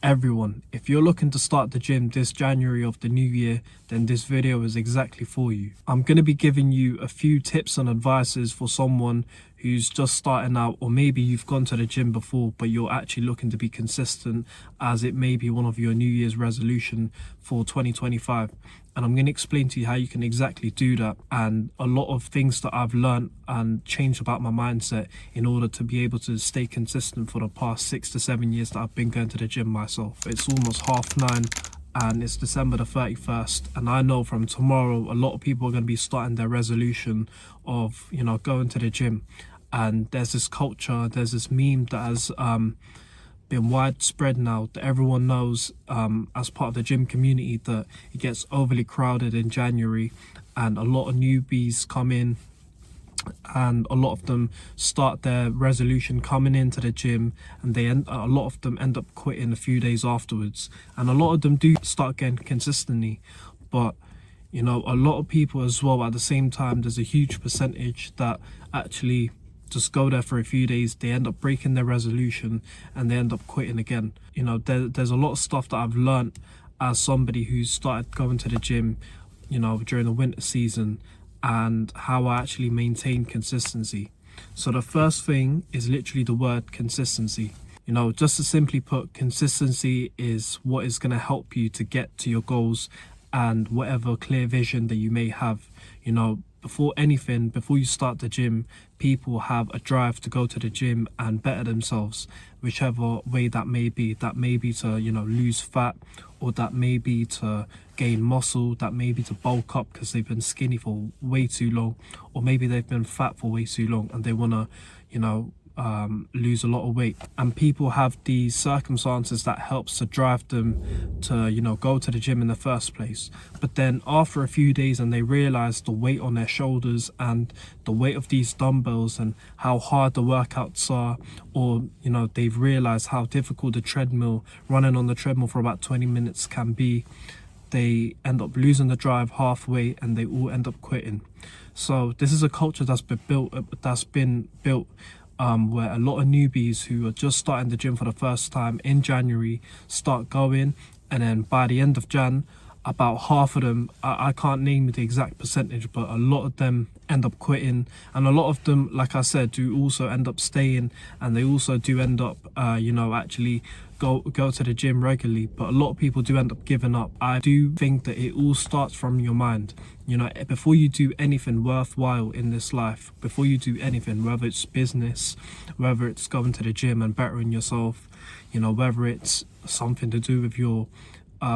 Everyone, if you're looking to start the gym this January of the new year, then this video is exactly for you. I'm going to be giving you a few tips and advices for someone who's just starting out, or maybe you've gone to the gym before but you're actually looking to be consistent, as it may be one of your New Year's resolution for 2025. And I'm going to explain to you how you can exactly do that, and a lot of things that I've learned and changed about my mindset in order to be able to stay consistent for the past 6 to 7 years that I've been going to the gym myself. It's almost 9:30 and it's December the 31st, and I know from tomorrow a lot of people are going to be starting their resolution of, going to the gym. And there's this culture, there's this meme that has been widespread now, that everyone knows as part of the gym community, that it gets overly crowded in January and a lot of newbies come in, and a lot of them start their resolution coming into the gym, and a lot of them end up quitting a few days afterwards, and a lot of them do start again consistently. But a lot of people as well, at the same time, there's a huge percentage that actually just go there for a few days, they end up breaking their resolution and they end up quitting again. There's a lot of stuff that I've learned as somebody who's started going to the gym during the winter season, and how I actually maintain consistency. So the first thing is literally the word consistency. Just to simply put, consistency is what is going to help you to get to your goals and whatever clear vision that you may have. Before you start the gym, people have a drive to go to the gym and better themselves, whichever way that may be. That may be to, lose fat, or that may be to gain muscle, that may be to bulk up because they've been skinny for way too long, or maybe they've been fat for way too long and they want to, lose a lot of weight. And people have these circumstances that helps to drive them to, go to the gym in the first place. But then after a few days, and they realize the weight on their shoulders and the weight of these dumbbells and how hard the workouts are, or they've realized how difficult running on the treadmill for about 20 minutes can be, they end up losing the drive halfway and they all end up quitting. So this is a culture that's been built where a lot of newbies who are just starting the gym for the first time in January start going, and then by the end of Jan, about half of them, I can't name the exact percentage, but a lot of them end up quitting, and a lot of them, like I said, do also end up staying, and they also do end up actually go to the gym regularly. But a lot of people do end up giving up. I do think that it all starts from your mind. Before you do anything worthwhile in this life, before you do anything, whether it's business, whether it's going to the gym and bettering yourself, whether it's something to do with your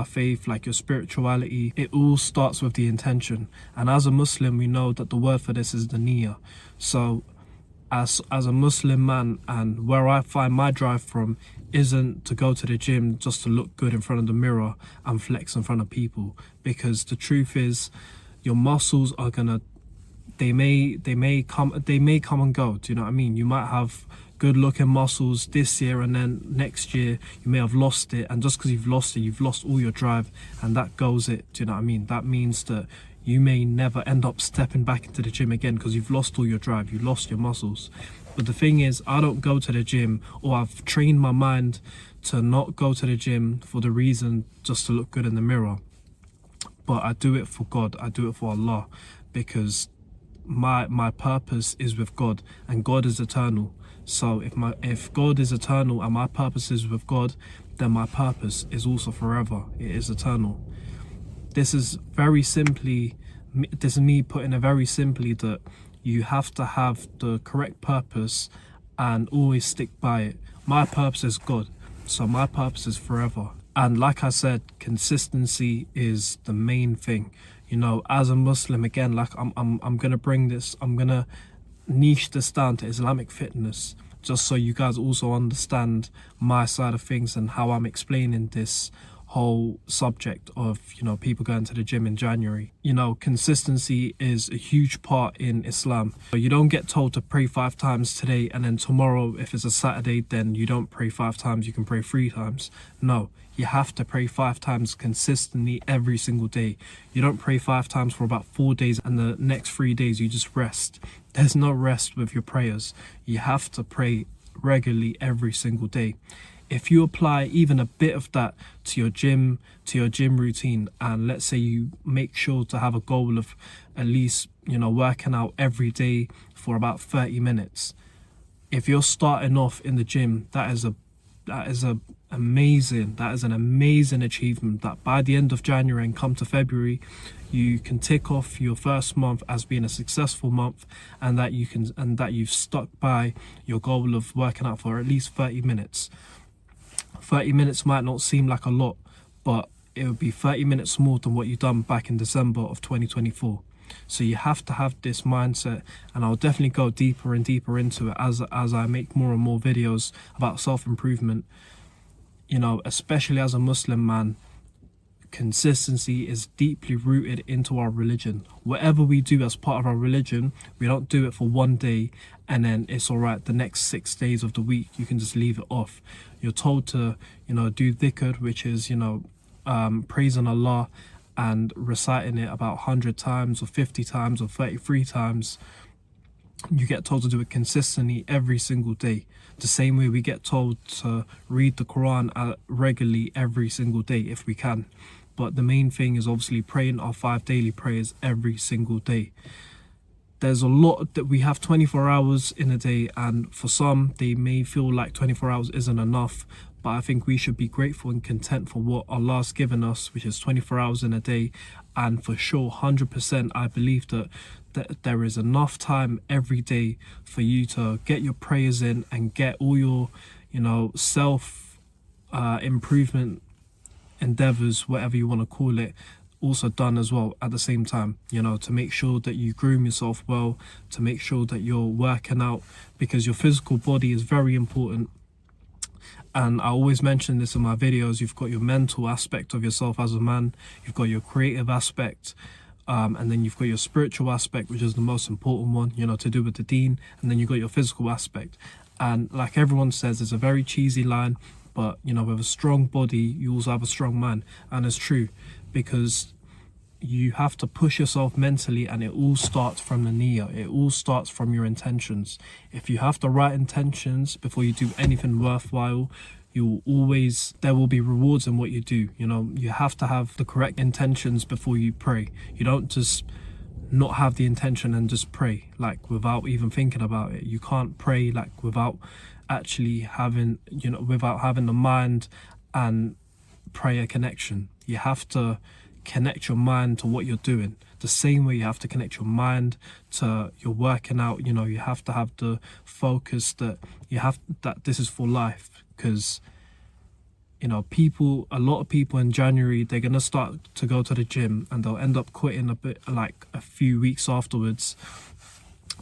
faith, like your spirituality, it all starts with the intention. And as a Muslim, we know that the word for this is the niyyah. So as a Muslim man, and where I find my drive from isn't to go to the gym just to look good in front of the mirror and flex in front of people, because the truth is, your muscles are gonna, they may come and go. Do you know what I mean? You might have good looking muscles this year, and then next year you may have lost it, and just because you've lost it, you've lost all your drive, and that goes it. Do you know what I mean? That means that you may never end up stepping back into the gym again because you've lost all your drive, you lost your muscles. But the thing is, I don't go to the gym, or I've trained my mind to not go to the gym for the reason just to look good in the mirror, but I do it for God, I do it for Allah, because my purpose is with God, and God is eternal. So if God is eternal and my purpose is with God, then my purpose is also forever. It is eternal. This is me putting it very simply, that you have to have the correct purpose and always stick by it. My purpose is God, so my purpose is forever. And like I said, consistency is the main thing. As a Muslim, again, like I'm gonna niche this down to Islamic fitness, just so you guys also understand my side of things and how I'm explaining this whole subject of people going to the gym in January. Consistency is a huge part in Islam. You don't get told to pray 5 times today, and then tomorrow, if it's a Saturday, then you don't pray 5 times, you can pray 3 times. No, you have to pray 5 times consistently every single day. You don't pray 5 times for about 4 days and the next 3 days you just rest. There's no rest with your prayers. You have to pray regularly every single day. If you apply even a bit of that to your gym routine, and let's say you make sure to have a goal of at least, working out every day for about 30 minutes. If you're starting off in the gym, that is an amazing achievement, that by the end of January and come to February, you can tick off your first month as being a successful month, and that you've stuck by your goal of working out for at least 30 minutes. 30 minutes might not seem like a lot, but it would be 30 minutes more than what you've done back in December of 2024. So you have to have this mindset, and I'll definitely go deeper and deeper into it as I make more and more videos about self-improvement. Especially as a Muslim man, consistency is deeply rooted into our religion. Whatever we do as part of our religion, we don't do it for one day and then it's all right. The next 6 days of the week, you can just leave it off. You're told to, do dhikr, which is, praising Allah and reciting it about 100 times or 50 times or 33 times. You get told to do it consistently every single day. The same way we get told to read the Quran regularly every single day if we can. But the main thing is obviously praying our 5 daily prayers every single day. There's a lot that we have 24 hours in a day, and for some they may feel like 24 hours isn't enough, but I think we should be grateful and content for what Allah's given us, which is 24 hours in a day. And for sure, 100%, I believe that there is enough time every day for you to get your prayers in and get all your, self improvement endeavors, whatever you want to call it, also done as well at the same time, to make sure that you groom yourself well, to make sure that you're working out, because your physical body is very important. And I always mention this in my videos. You've got your mental aspect of yourself as a man, you've got your creative aspect, and then you've got your spiritual aspect, which is the most important one, to do with the deen, and then you've got your physical aspect. And like everyone says, it's a very cheesy line, but with a strong body you also have a strong mind. And it's true, because you have to push yourself mentally, and it all starts from the niyyah. It all starts from your intentions. If you have the right intentions before you do anything worthwhile, there will be rewards in what you do. You have to have the correct intentions before you pray. You don't just not have the intention and just pray without even thinking about it. You can't pray without actually having without having the mind and prayer connection. You have to connect your mind to what you're doing. The same way you have to connect your mind to your working out. You have to have the focus that this is for life. Because a lot of people in January, they're gonna start to go to the gym and they'll end up quitting a few weeks afterwards,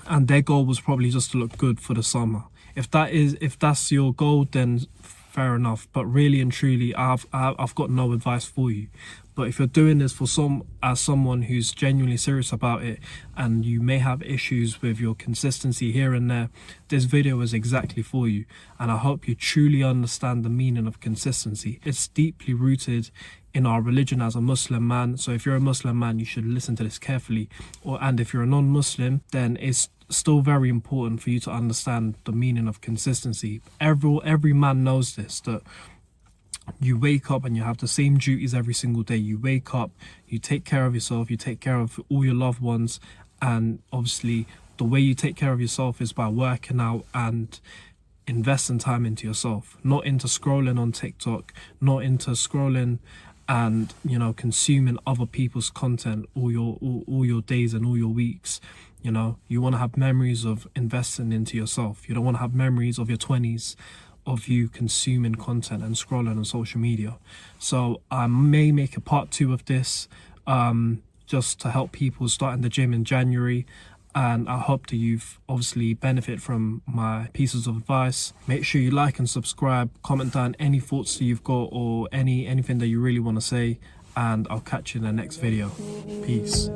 and their goal was probably just to look good for the summer. If that's your goal, then fair enough, but really and truly, I've got no advice for you. But if you're doing this as someone who's genuinely serious about it, and you may have issues with your consistency here and there, this video is exactly for you. And I hope you truly understand the meaning of consistency. It's deeply rooted in our religion as a Muslim man. So if you're a Muslim man, you should listen to this carefully. And if you're a non-Muslim, then it's still very important for you to understand the meaning of consistency. Every man knows this, that you wake up and you have the same duties every single day. You wake up, you take care of yourself, you take care of all your loved ones, and obviously the way you take care of yourself is by working out and investing time into yourself, not into scrolling on TikTok, not into scrolling and consuming other people's content all your days and all your weeks. You want to have memories of investing into yourself. You don't want to have memories of your 20s of you consuming content and scrolling on social media. So I may make a part 2 of this, just to help people start in the gym in January. And I hope that you've obviously benefit from my pieces of advice. Make sure you like and subscribe, comment down any thoughts that you've got or anything that you really want to say, and I'll catch you in the next video. Peace.